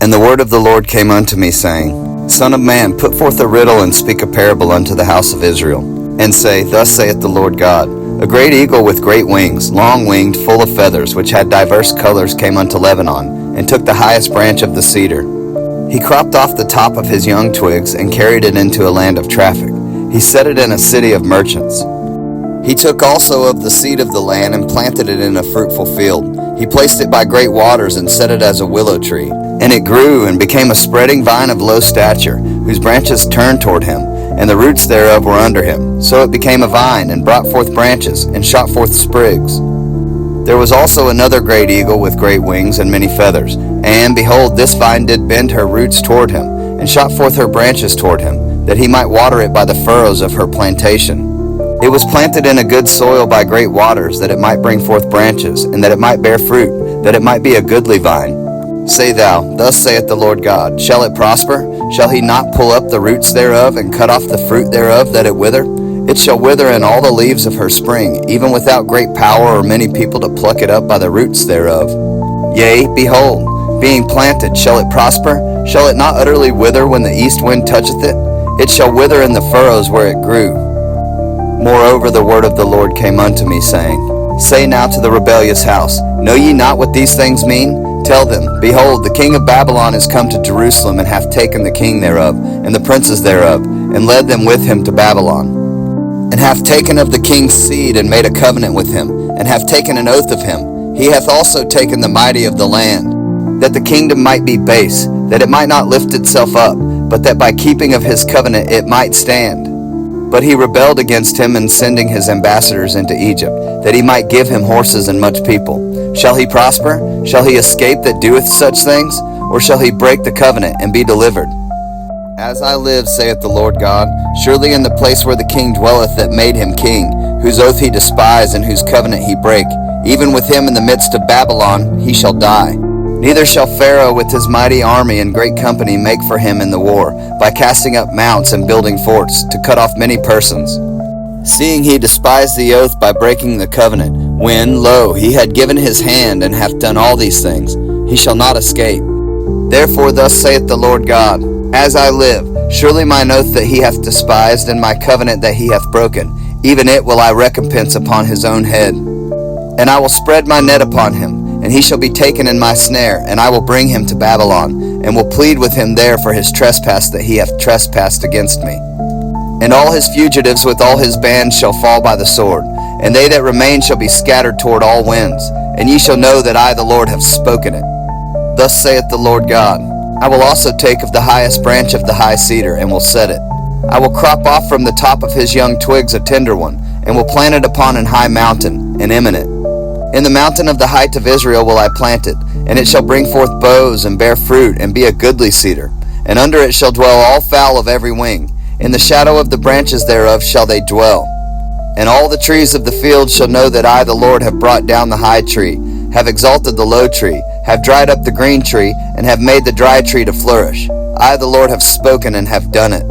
And the word of the Lord came unto me, saying, Son of man, put forth a riddle, and speak a parable unto the house of Israel, and say, Thus saith the Lord God, A great eagle with great wings, long-winged, full of feathers, which had diverse colors, came unto Lebanon, and took the highest branch of the cedar. He cropped off the top of his young twigs, and carried it into a land of traffic. He set it in a city of merchants. He took also of the seed of the land, and planted it in a fruitful field. He placed it by great waters, and set it as a willow tree. And it grew, and became a spreading vine of low stature, whose branches turned toward him, and the roots thereof were under him. So it became a vine, and brought forth branches, and shot forth sprigs. There was also another great eagle with great wings and many feathers. And, behold, this vine did bend her roots toward him, and shot forth her branches toward him, that he might water it by the furrows of her plantation. It was planted in a good soil by great waters, that it might bring forth branches, and that it might bear fruit, that it might be a goodly vine. Say thou, Thus saith the Lord God, Shall it prosper? Shall he not pull up the roots thereof, and cut off the fruit thereof, that it wither? It shall wither in all the leaves of her spring, even without great power or many people to pluck it up by the roots thereof. Yea, behold, being planted, shall it prosper? Shall it not utterly wither when the east wind toucheth it? It shall wither in the furrows where it grew. Moreover, the word of the Lord came unto me, saying, Say now to the rebellious house, Know ye not what these things mean? Tell them, Behold, the king of Babylon is come to Jerusalem, and hath taken the king thereof, and the princes thereof, and led them with him to Babylon. And hath taken of the king's seed, and made a covenant with him, and hath taken an oath of him. He hath also taken the mighty of the land, that the kingdom might be base, that it might not lift itself up, but that by keeping of his covenant it might stand. But he rebelled against him in sending his ambassadors into Egypt, that he might give him horses and much people. Shall he prosper? Shall he escape that doeth such things? Or shall he break the covenant and be delivered? As I live, saith the Lord God, surely in the place where the king dwelleth that made him king, whose oath he despised and whose covenant he brake, even with him in the midst of Babylon he shall die. Neither shall Pharaoh with his mighty army and great company make for him in the war, by casting up mounts and building forts, to cut off many persons. Seeing he despised the oath by breaking the covenant, when, lo, he had given his hand and hath done all these things, he shall not escape. Therefore thus saith the Lord God, As I live, surely mine oath that he hath despised, and my covenant that he hath broken, even it will I recompense upon his own head. And I will spread my net upon him, and he shall be taken in my snare, and I will bring him to Babylon, and will plead with him there for his trespass that he hath trespassed against me. And all his fugitives with all his bands shall fall by the sword, and they that remain shall be scattered toward all winds, and ye shall know that I the Lord have spoken it. Thus saith the Lord God, I will also take of the highest branch of the high cedar, and will set it. I will crop off from the top of his young twigs a tender one, and will plant it upon an high mountain, and eminent. In the mountain of the height of Israel will I plant it, and it shall bring forth boughs, and bear fruit, and be a goodly cedar. And under it shall dwell all fowl of every wing. In the shadow of the branches thereof shall they dwell. And all the trees of the field shall know that I the Lord have brought down the high tree, have exalted the low tree, have dried up the green tree, and have made the dry tree to flourish. I the Lord have spoken and have done it.